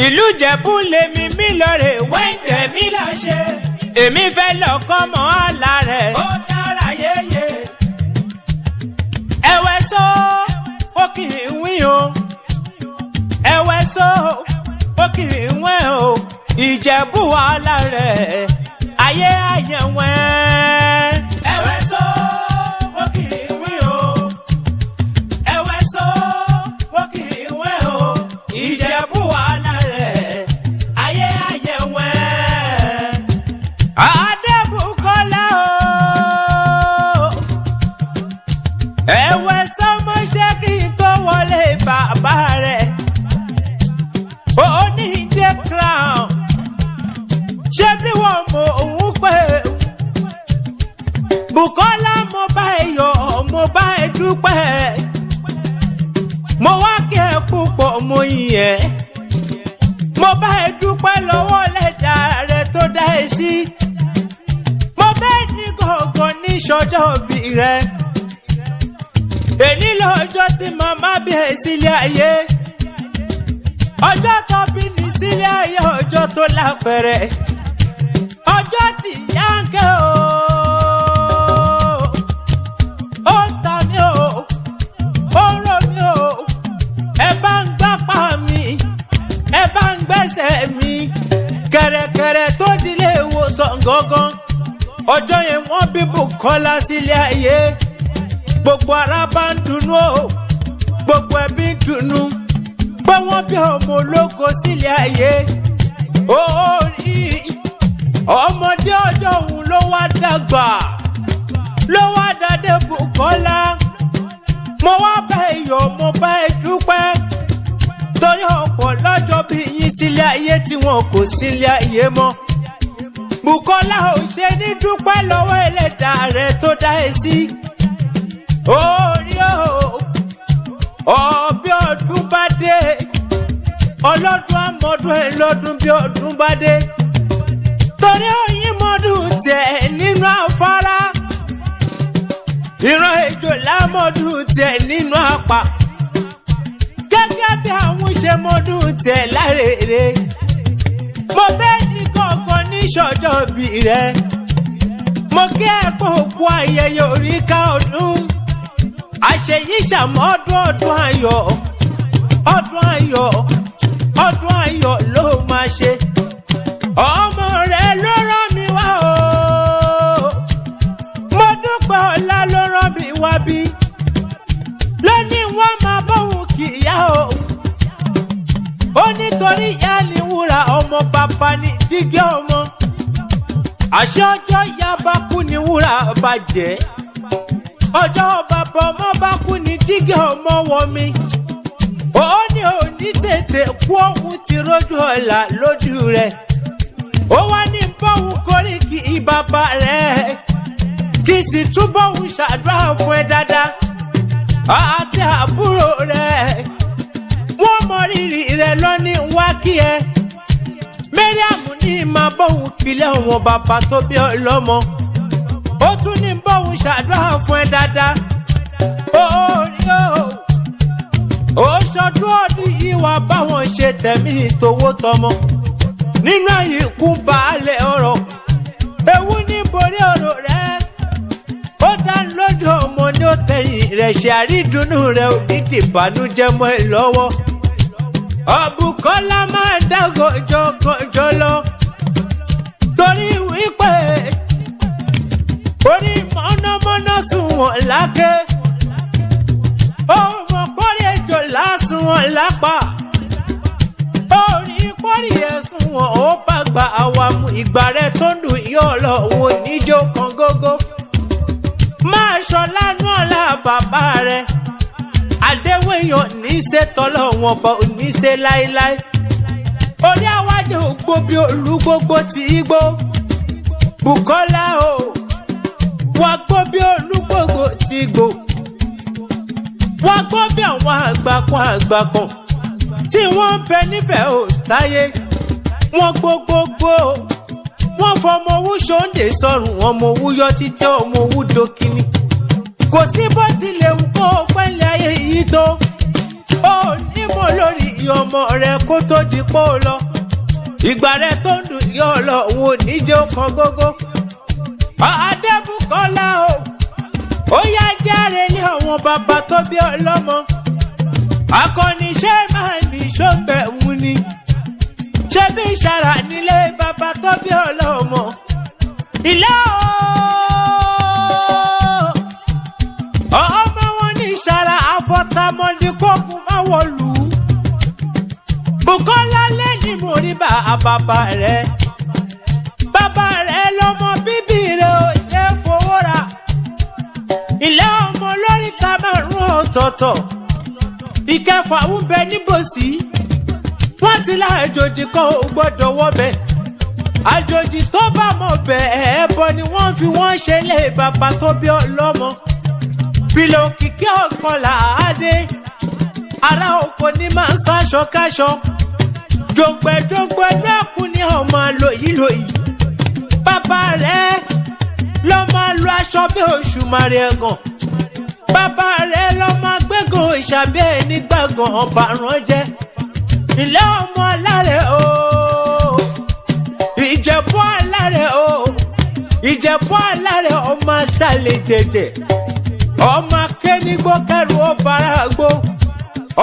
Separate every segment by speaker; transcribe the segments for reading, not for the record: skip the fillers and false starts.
Speaker 1: ìlú Ìjẹ̀bú lèmi mi lọ́rẹ̀ wẹ́ǹdẹ̀ mi lọ ṣe. èmi fẹ́ lọ kọ́ mọ́ àlá rẹ̀. ó dára yéye. ẹ̀wẹ̀ sọ ó kì í wín o. ẹ̀wẹ̀ sọ ó kì í wín o. Ìjẹ̀bú àlá rẹ̀ ayé àyẹ̀wẹ̀. ẹ̀wẹ̀ sọ ó kì í wín o. ẹ̀wẹ̀ sọ ó kì í wín o. Ìjẹ̀bú àlá rẹ̀ ayé àyẹ̀wẹ̀. Adébùkọ́lá o. ẹ̀wẹ̀ sọ mo ṣe kí n tó wọlé bàbá rẹ̀. ó ní the crown. ṣé bí wọ́n mọ òun pé Bùkọ́lá mo bá ẹ yọ̀ mo bá ẹ dúpẹ́. mo wá kí ẹ púpọ̀ mo yìn ẹ́. mo bá ẹ dúpẹ́ lọ́wọ́ lẹ́dà rẹ tó dá ẹ sí. mo bẹ́ẹ̀ ní gọ̀ọ̀gàn ní sọ́jọ́ òbí rẹ. èní lọ́jọ́ tí màmá bí ẹ sílé ayé. ọjọ́ tó bí ní sílé ayé ọjọ́ tó lápẹ̀rẹ̀. ọjọ́ tí ìyá ń ké o. ó ń ta mí o. ó ń rò mí o. ẹ bá ń gbápá mi. ẹ bá ń gbẹ́sẹ̀ mi. kẹ̀rẹ̀kẹ̀rẹ̀ tó dilé ìwòsàn gangan. ọjọ́ yẹn wọ́n bí Bùkọ́lá sílé ayé. gbogbo ara bá ń dunnú o. gbogbo ẹbí ń dunnú. pé wọ́n bí ọmọ ológo sílé ayé. ó rí ọmọdé ọjọ́ òun ló wá dàgbà. ló wá dàdé Bùkọ́lá. mo wá bá ẹ yọ̀ mo bá ẹ dúpẹ́. torí ọ̀pọ̀ lọ́jọ́ bí yín sílé ayé tí wọn kò sílé ayé mọ́. Bùkọ́lá ò ṣe ní dúpẹ́ lọ́wọ́ ẹlẹ́dà rẹ̀ tó dá ẹ sí. orí o ọbẹ̀ ọdún bá dé. ọlọ́dún àmọ́dún ẹ̀ lọ́dún bí ọdún bá dé. torí oyin mọ́dún tẹ̀ nínú afárá. ìran ejò lámọ́dún tẹ̀ nínú apá. gẹ́gẹ́ bí àwọn ṣe mọ́dún tẹ̀ lárèrè. mo bẹ́ẹ̀ ní kọ̀ọ̀kan ní sọ́jọ́ bí rẹ̀. mo kí ẹ kó kú ayẹyẹ oríkà ọdún. àṣeyí ṣàmọ́dún ọdún ayọ̀. ọdún ayọ̀ ọdún ayọ̀ ló máa ṣe. ọmọ rẹ̀ ló rán mi wá o. mo dúpẹ́ ọlá ló rán mi wá bí. lónìí wọ́n máa bóun kì í yá o. ó nítorí ìyá ni wúrà ọmọ bàbá ní dígí ọmọ. àṣẹ ọjọ́ ìyá bá kú ni wúrà bàjẹ́. ọjọ́ bàbá ọmọ bá kú ni dígí ọmọ wọ mi. ó ní òní tètè kú òun ti rójú ọ̀la lójú rẹ̀. ó wá ní bọ́hùn koríki bàbá rẹ̀. kì í sì túbọ̀ ń ṣàdúrà fún ẹ dáadáa. àti àbúrò rẹ̀. wọ́n mọ rírì rẹ̀ lọ́ní wá kí ẹ. Mariam ní máa bọ́hùn kílẹ̀ wọn bàbá tó bí ọlọ́mọ. ó tún ní bọ́hùn ṣàdúrà fún ẹ dáadáa. ó rí o. ó ṣọdún ọdún yìí wá báwọn ṣe tẹ̀mí tówó tọmọ. nínú àyíkú baálé ọ̀rọ̀. ewu ní borí ọ̀rọ̀ rẹ̀. ó dá lójú ọmọ ní ó tẹ̀yìn rẹ̀ ṣe àrídùnnú rẹ̀ ò ní dìbànújẹ́ mọ́ ẹ lọ́wọ́. Bùkọ́lá máa dá gọjọ lọ. torí wípé orí mọ̀nàmọ́ná sùn wọ́n lákè. ó mọ̀ pọ́rí ejò lásùn wọ́n lápá. orí pọ́rí ẹ̀sùn wọn ó bá gba àwàmù ìgbà rẹ̀ tó ń dùn yóò lọ wò níjó kan gógó. máa ṣọlá náà lá bàbá rẹ̀. àdéhùn èèyàn ní í ṣe tọ́lọ̀ wọn bọ̀ ní í ṣe láéláé. orí àwájú ògbó bí olúgbógbó ti igbó. Bùkọ́lá o wà gbó bí olúgbógbó ti igbó. wà gbó bí àwọn àgbàkan tí wọ́n ń bẹ nífẹ̀ẹ́ ò táyé. wọ́n gbogbogbò wọ́n fọmọ owó ṣòǹdè sọ̀rùn ọmọ owó yọ títí ọmọ owó dókínì. kò sí bó tilẹ̀ ń kó pẹ́lẹ́ ayé yìí tó. ó ní mo lórí ọmọ rẹ kó tó di pò lọ ìgbà rẹ tó ń dùn yọ lọ òun ò ní jẹ́ ọkàn gógó. Adébùkọ́lá o ó yá járe ní àwọn bàbá tó bí ọlọ́mọ akọni ṣé máa ní ṣọ́bẹ̀ wù ni ṣé bí ìṣàrà nílé bàbá tó bí ọlọ́mọ ilé o ọmọ wọn ní ìṣàrà àfọ̀tàmọ́dé kókun máa wọ̀lú Bùkọ́lá lẹ́yìn mo rí bàbá rẹ̀ lọ́mọ bíbí rẹ̀ ò ṣe é fowó ra ilé ọmọ lórí ta márùn ọ̀tọ̀ọ̀tọ̀ ìkẹfà ń bẹ níbòsí wọ́n ti lá àjòjì kan ò gbọ́dọ̀ wọ́bẹ̀ àjòjì tó bá mọ̀ bẹ́ẹ̀ ẹbọ ni wọ́n fi wọ́n ṣe lé bàbá tó bí ọlọ́mọ bílò kìkì ọ̀kan làádé ará oko ní máa ń sáṣọ káṣọ jòǹgbẹ̀jòǹgbẹ̀ lẹ́kùn ní ọmọ lòyìnlòyìn bàbá rẹ̀ ló máa lo aṣọ bí oṣù mari ẹ̀gàn bàbá rẹ̀ ló máa gbẹ́gàn ìṣàbẹ̀ ẹni gbàgàn ọ̀bàrán jẹ́ ilé ọmọ alárẹ̀ o ìjẹ̀bú alárẹ̀ o ìjẹ̀bú alárẹ̀ ọmọ aṣálẹ̀ jẹ̀jẹ̀ ọmọ akénígbó kẹrù ó bára gbó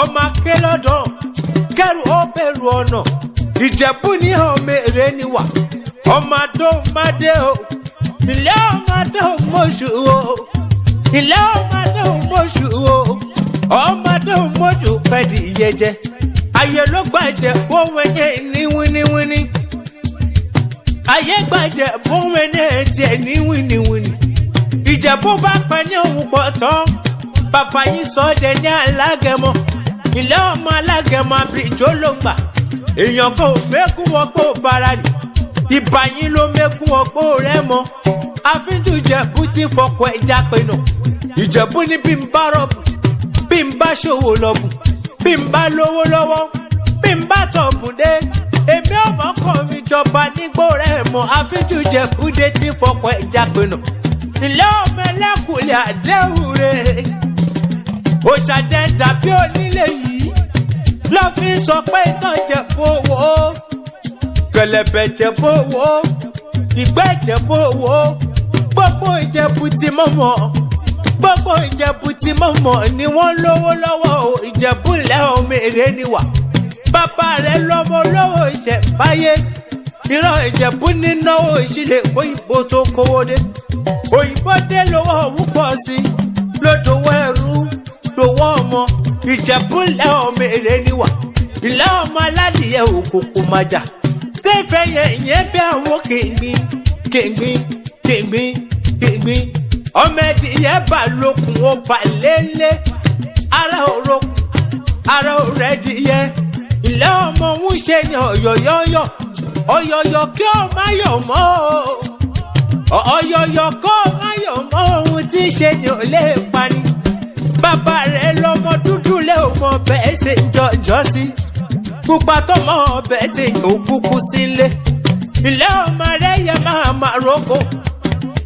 Speaker 1: ọmọ aké lọ́dọ̀ kẹrù ó bẹ̀rù ọ̀nà ìjẹ̀bú ní ọmọ èrè níwà ọmọ adóhùnmádé o ilé ọmọ adóhùnmọ́ṣù o ilé ọmọ adóhùnmọ́ṣù o ọmọ adóhùnmọ́ṣù pẹ̀lú ìyẹjẹ ayé ló gbàjẹ́ bóun ẹni ní wíníwíní ayé gbàjẹ́ bóun ẹni tiẹ̀ ní wíníwíní ìjẹ̀bú bá pẹ́ ní òun pọ̀ tán bàbá yìí sọ ọ́ dẹ ní alágẹmọ ilé ọmọ alágẹmọ abijó ló gbà èèyàn kò mẹ́kún wọ́pọ̀ bára nì ìbà yín ló mẹ́kún ọgbó rẹ̀ mọ́ àfíjú ìjẹ̀bú ti fọkọ̀ ẹja pinnu ìjẹ̀bú ní bí n bá rọ̀bù bí n bá ṣòwò lọ́bù bí n bá lówó lọ́wọ́ bí n bá tọ̀bùn dé èmi ọmọ kan mi jọba nígbó rẹ̀ mọ́ àfíjú ìjẹ̀bú dé ti fọkọ̀ ẹja pinnu ilé ọmọ ẹlẹ́kùnlé àdéhùn rẹ̀ òṣàjẹ́ dàbí onílé yìí lọ́ fi sọ pé iná jẹ̀ fowó kẹlẹ̀bẹ̀ jẹ̀ fowó ìgbẹ́ jẹ̀ fowó gbogbo Ìjẹ̀bú ti mọ̀mọ́ gbogbo Ìjẹ̀bú ti mọ̀mọ́ ni wọ́n lówó lọ́wọ́ o Ìjẹ̀bú lẹ́ ọmọ èrè níwà bàbá rẹ̀ lọ́mọ lọ́wọ́ ìṣẹ̀báyé ìran Ìjẹ̀bú ní náwó ìṣílẹ̀ òyìnbó tó kówó dé òyìnbó dé lówó òun pọ̀ sí lódòwó ẹrú lówó ọmọ Ìjẹ̀bú lẹ́ ọmọ èrè níwà ilé ọmọ aládìyẹ òkùnkùn májà ṣé ìfẹ́ yẹn bí àwọn kìngbìn ọmọ ẹdìyẹ bá lókun ó bà lélẹ̀ ara òrokùn ara òrẹ́dìyẹ ilé ọmọ ń ṣe ní ọ̀yọ̀yọ̀ kí ó má yọ̀ mọ́ ọ̀yọ̀yọ̀ kó má yọ̀ mọ́ ohun tí ṣe ní ò lè pani bàbá rẹ̀ lọ́mọ dúdú lé ọmọ bẹ́ẹ̀ ṣe ń jọjọ́ sí pupa tó mọ ọbẹ̀ tí yóò kúkú sílé ilé ọmọ rẹ̀ yẹ máa roko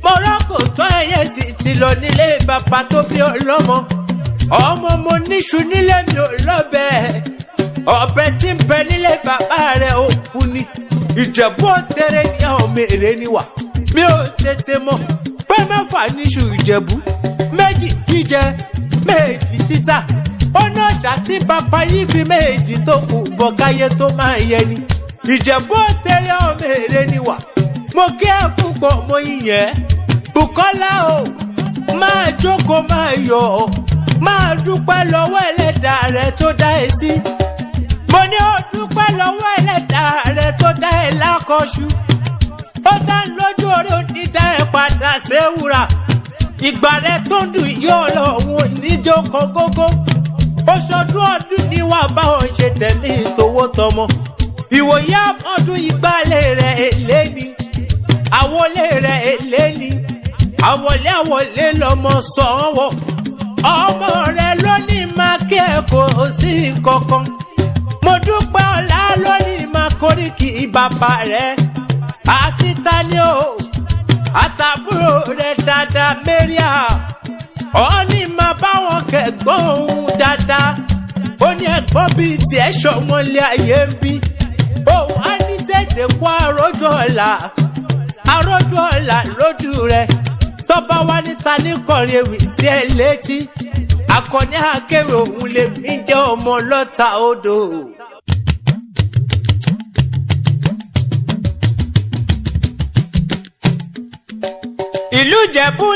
Speaker 1: mọ́rọ́kò tó ẹyẹ sì ti lọ nílé bàbá tó bí ọlọ́mọ ọmọ mo níṣu nílé mi ò lọ́bẹ̀ ọbẹ̀ tí ń bẹ nílé bàbá rẹ̀ ò kú ni Ìjẹ̀bú òtẹ̀rẹ̀ ní ọmọ èrè níwà mi ò tètè mọ̀ pé mẹ́fà níṣu Ìjẹ̀bú méjì jíjẹ méjì títà ọ̀nà ọ̀ṣà tí bàbá yìí fi méjì tó kù bọ̀ káyé tó máa yẹ ni Ìjẹ̀bú òtẹ̀rẹ̀ ọmọ èrè níwà mo kí ẹ púpọ̀ mo yìnyẹn Bùkọ́lá o máa jókòó máa yọ̀ ọ́ máa dúpẹ́ lọ́wọ́ ẹlẹ́dàá rẹ tó dá ẹ sí mo ní ó dúpẹ́ lọ́wọ́ ẹlẹ́dàá rẹ tó dá ẹ lákọ̀ọ́ṣù ó dá lójú orí onídá ẹ padà séwúrà ìgbà rẹ tó ń dùn yóò lọ òun níjó kan gógó oṣọdún ọdún ni wà báwọn ṣe tẹ̀lé ìtòwó tọmọ ìwòye ọdún ìgbàlẹ̀ rẹ̀ èlé ni àwọlé rẹ̀ èlé ni àwọlé lọmọ sọ̀wọ́ ọmọ rẹ̀ lónìí máa kí ẹ kò sí kankan mo dúpẹ́ ọ̀la lónìí máa koríki bàbá rẹ̀ àti tani o àtàbúrò rẹ̀ dáadáa mẹ́ríà ó ní máa bá wọn kẹ̀gbọ́n òun dáadáa ó ní ẹ̀gbọ́n ṣùgbọ́n bí tiẹ̀ ṣọmọlé ayé ń bí òun á ní tètè kó àròjọ ọ̀la lójú rẹ̀ tọ́ba wá níta ní kọrin ewì sí ẹ létí akọni akéwì òun lè mí jẹ́ ọmọ lọ́ta odò. ìlú Ìjẹ̀bú